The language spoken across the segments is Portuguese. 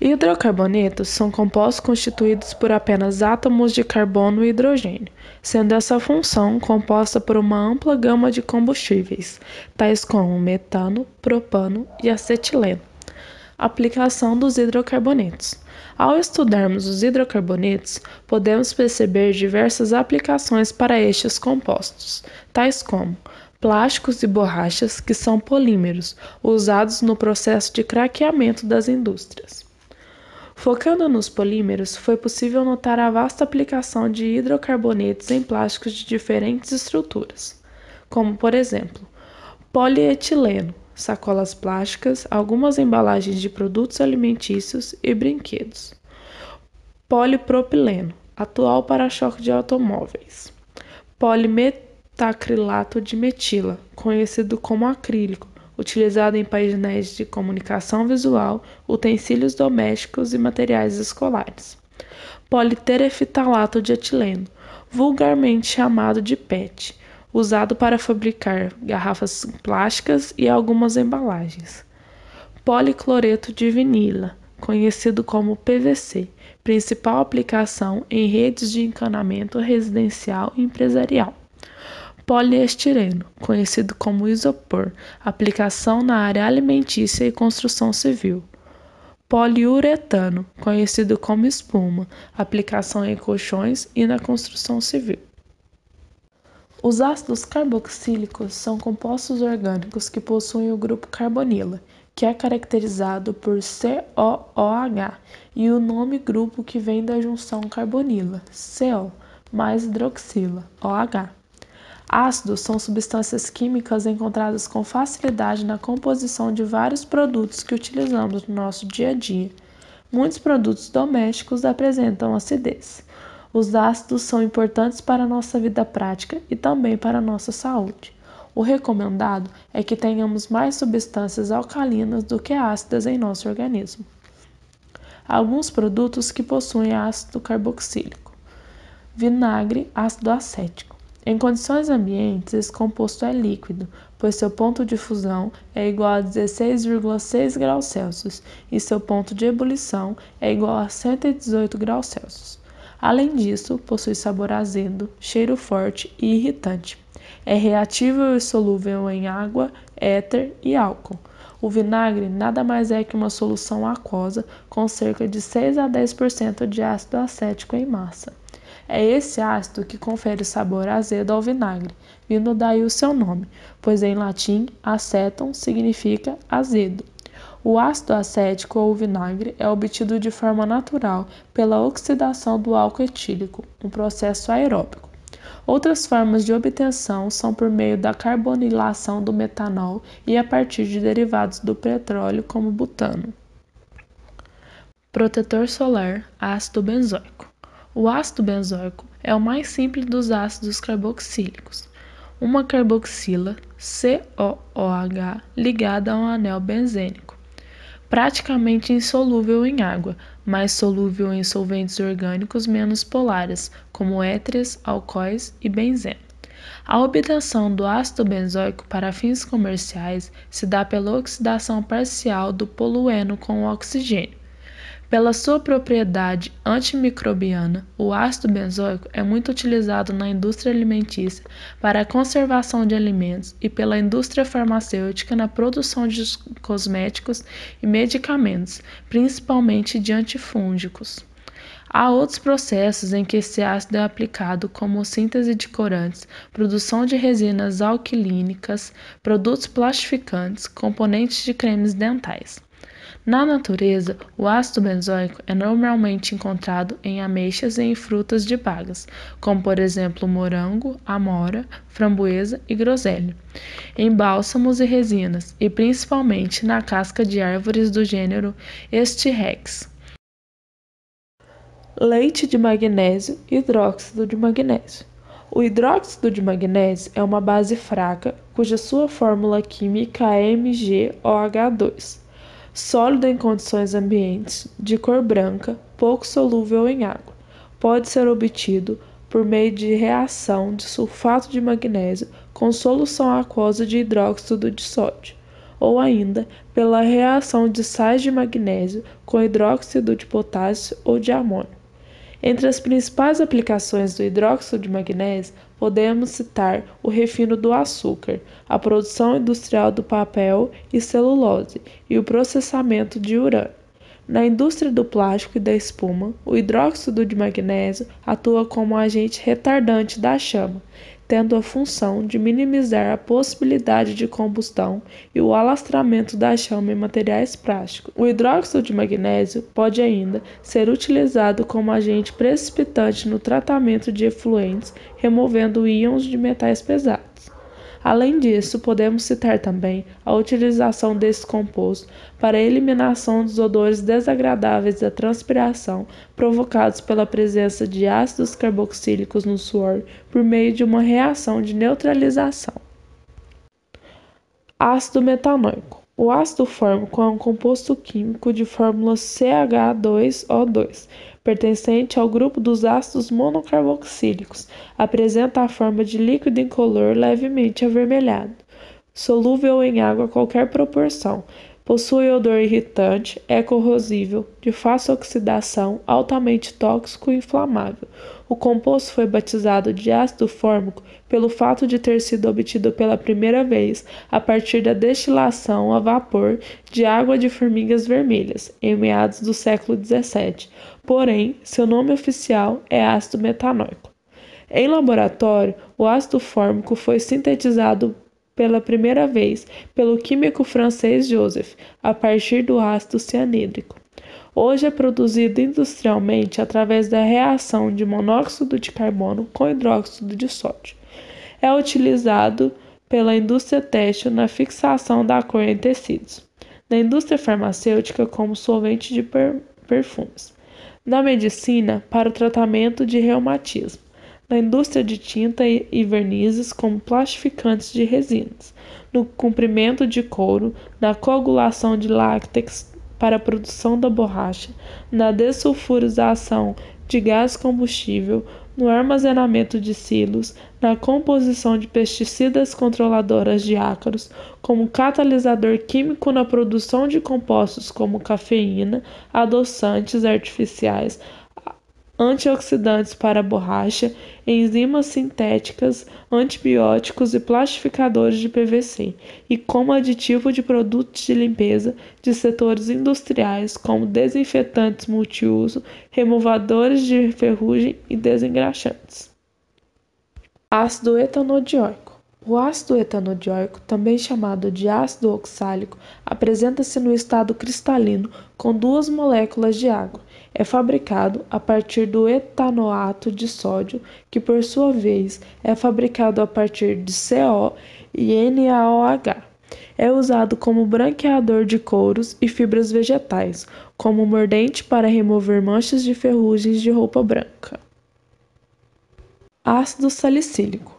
Hidrocarbonetos são compostos constituídos por apenas átomos de carbono e hidrogênio, sendo essa função composta por uma ampla gama de combustíveis, tais como metano, propano e acetileno. Aplicação dos hidrocarbonetos. Ao estudarmos os hidrocarbonetos, podemos perceber diversas aplicações para estes compostos, tais como plásticos e borrachas, que são polímeros, usados no processo de craqueamento das indústrias. Focando nos polímeros, foi possível notar a vasta aplicação de hidrocarbonetos em plásticos de diferentes estruturas, como, por exemplo, polietileno, sacolas plásticas, algumas embalagens de produtos alimentícios e brinquedos. Polipropileno, atual para-choque de automóveis. Polimetacrilato de metila, conhecido como acrílico, utilizado em painéis de comunicação visual, utensílios domésticos e materiais escolares. Politerefitalato de etileno, vulgarmente chamado de PET, usado para fabricar garrafas plásticas e algumas embalagens. Policloreto de vinila, conhecido como PVC, principal aplicação em redes de encanamento residencial e empresarial. Poliestireno, conhecido como isopor, aplicação na área alimentícia e construção civil. Poliuretano, conhecido como espuma, aplicação em colchões e na construção civil. Os ácidos carboxílicos são compostos orgânicos que possuem o grupo carbonila, que é caracterizado por COOH, e o nome grupo que vem da junção carbonila, CO, mais hidroxila, OH. Ácidos são substâncias químicas encontradas com facilidade na composição de vários produtos que utilizamos no nosso dia a dia. Muitos produtos domésticos apresentam acidez. Os ácidos são importantes para a nossa vida prática e também para a nossa saúde. O recomendado é que tenhamos mais substâncias alcalinas do que ácidas em nosso organismo. Alguns produtos que possuem ácido carboxílico. Vinagre, ácido acético. Em condições ambientes, esse composto é líquido, pois seu ponto de fusão é igual a 16,6 graus Celsius e seu ponto de ebulição é igual a 118 graus Celsius. Além disso, possui sabor azedo, cheiro forte e irritante. É reativo e solúvel em água, éter e álcool. O vinagre nada mais é que uma solução aquosa com cerca de 6 a 10% de ácido acético em massa. É esse ácido que confere sabor azedo ao vinagre, vindo daí o seu nome, pois em latim, acetum significa azedo. O ácido acético ou vinagre é obtido de forma natural pela oxidação do álcool etílico, um processo aeróbico. Outras formas de obtenção são por meio da carbonilação do metanol e a partir de derivados do petróleo, como butano. Protetor solar, ácido benzoico. O ácido benzoico é o mais simples dos ácidos carboxílicos. Uma carboxila, COOH, ligada a um anel benzênico. Praticamente insolúvel em água, mas solúvel em solventes orgânicos menos polares, como éteres, alcoóis e benzeno. A obtenção do ácido benzoico para fins comerciais se dá pela oxidação parcial do polueno com o oxigênio. Pela sua propriedade antimicrobiana, o ácido benzoico é muito utilizado na indústria alimentícia para a conservação de alimentos e pela indústria farmacêutica na produção de cosméticos e medicamentos, principalmente de antifúngicos. Há outros processos em que esse ácido é aplicado, como síntese de corantes, produção de resinas alquilínicas, produtos plastificantes, componentes de cremes dentais. Na natureza, o ácido benzoico é normalmente encontrado em ameixas e em frutas de bagas, como por exemplo morango, amora, framboesa e groselha, em bálsamos e resinas, e principalmente na casca de árvores do gênero Stierrex. Leite de magnésio e hidróxido de magnésio. O hidróxido de magnésio é uma base fraca, cuja sua fórmula química é MgOH2. Sólido em condições ambientes, de cor branca, pouco solúvel em água. Pode ser obtido por meio de reação de sulfato de magnésio com solução aquosa de hidróxido de sódio. ou ainda pela reação de sais de magnésio com hidróxido de potássio ou de amônio. Entre as principais aplicações do hidróxido de magnésio, podemos citar o refino do açúcar, a produção industrial do papel e celulose e o processamento de urânio. Na indústria do plástico e da espuma, o hidróxido de magnésio atua como agente retardante da chama, tendo a função de minimizar a possibilidade de combustão e o alastramento da chama em materiais plásticos. O hidróxido de magnésio pode ainda ser utilizado como agente precipitante no tratamento de efluentes, removendo íons de metais pesados. Além disso, podemos citar também a utilização desse composto para a eliminação dos odores desagradáveis da transpiração provocados pela presença de ácidos carboxílicos no suor por meio de uma reação de neutralização. Ácido metanóico. O ácido fórmico é um composto químico de fórmula CH2O2, pertencente ao grupo dos ácidos monocarboxílicos. Apresenta a forma de líquido incolor levemente avermelhado, solúvel em água a qualquer proporção. Possui odor irritante, é corrosível, de fácil oxidação, altamente tóxico e inflamável. O composto foi batizado de ácido fórmico pelo fato de ter sido obtido pela primeira vez a partir da destilação a vapor de água de formigas vermelhas, em meados do século XVII. Porém, seu nome oficial é ácido metanóico. Em laboratório, o ácido fórmico foi sintetizado pela primeira vez pelo químico francês Joseph, a partir do ácido cianídrico. Hoje é produzido industrialmente através da reação de monóxido de carbono com hidróxido de sódio. É utilizado pela indústria têxtil na fixação da cor em tecidos, na indústria farmacêutica como solvente de perfumes, na medicina para o tratamento de reumatismo, na indústria de tinta e vernizes como plastificantes de resinas, no comprimento de couro, na coagulação de látex para a produção da borracha, na dessulfurização de gás combustível, no armazenamento de silos, na composição de pesticidas controladoras de ácaros, como catalisador químico na produção de compostos como cafeína, adoçantes artificiais, antioxidantes para a borracha, enzimas sintéticas, antibióticos e plastificadores de PVC, e como aditivo de produtos de limpeza de setores industriais, como desinfetantes multiuso, removadores de ferrugem e desengraxantes. Ácido etanodioico. O ácido etanodioico, também chamado de ácido oxálico, apresenta-se no estado cristalino com duas moléculas de água. É fabricado a partir do etanoato de sódio, que por sua vez é fabricado a partir de CO e NaOH. É usado como branqueador de couros e fibras vegetais, como mordente para remover manchas de ferrugens de roupa branca. Ácido salicílico.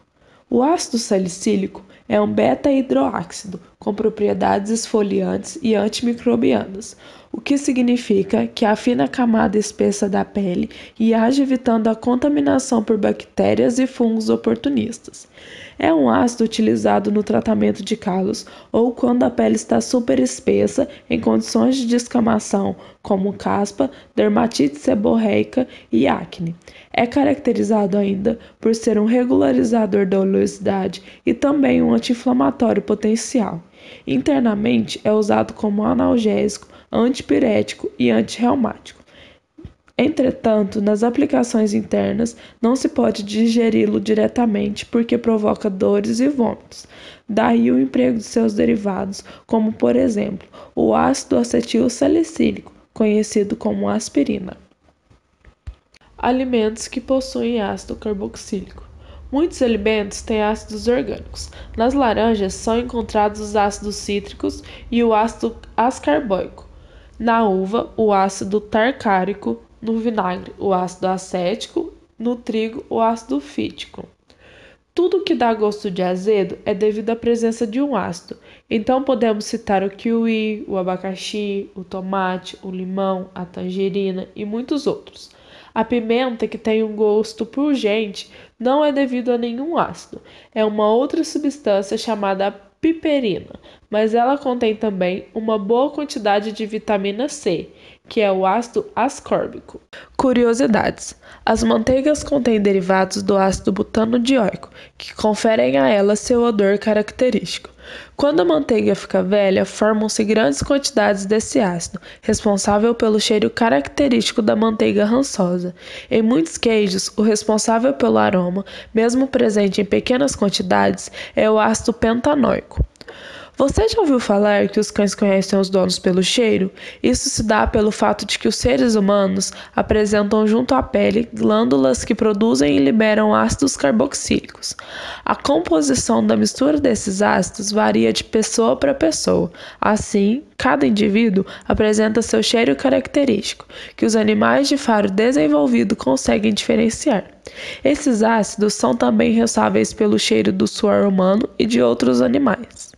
O ácido salicílico é um beta-hidroácido com propriedades esfoliantes e antimicrobianas, o que significa que afina a camada espessa da pele e age evitando a contaminação por bactérias e fungos oportunistas. É um ácido utilizado no tratamento de calos ou quando a pele está super espessa em condições de descamação, como caspa, dermatite seborreica e acne. É caracterizado ainda por ser um regularizador da oleosidade e também um anti-inflamatório potencial. Internamente é usado como analgésico, antipirético e antirreumático. Entretanto, nas aplicações internas, não se pode digeri-lo diretamente porque provoca dores e vômitos. Daí o emprego de seus derivados, como por exemplo, o ácido acetil salicílico, conhecido como aspirina. Alimentos que possuem ácido carboxílico. Muitos alimentos têm ácidos orgânicos. Nas laranjas são encontrados os ácidos cítricos e o ácido ascarbóico. Na uva, o ácido tartárico. No vinagre, o ácido acético. No trigo, o ácido fítico. Tudo que dá gosto de azedo é devido à presença de um ácido. Então podemos citar o kiwi, o abacaxi, o tomate, o limão, a tangerina e muitos outros. A pimenta, que tem um gosto pungente, não é devido a nenhum ácido. É uma outra substância chamada piperina, mas ela contém também uma boa quantidade de vitamina C, que é o ácido ascórbico. Curiosidades: as manteigas contêm derivados do ácido butanodioico, que conferem a ela seu odor característico. Quando a manteiga fica velha, formam-se grandes quantidades desse ácido, responsável pelo cheiro característico da manteiga rançosa. Em muitos queijos, o responsável pelo aroma, mesmo presente em pequenas quantidades, é o ácido pentanoico. Você já ouviu falar que os cães conhecem os donos pelo cheiro? Isso se dá pelo fato de que os seres humanos apresentam junto à pele glândulas que produzem e liberam ácidos carboxílicos. A composição da mistura desses ácidos varia de pessoa para pessoa. Assim, cada indivíduo apresenta seu cheiro característico, que os animais de faro desenvolvido conseguem diferenciar. Esses ácidos são também responsáveis pelo cheiro do suor humano e de outros animais.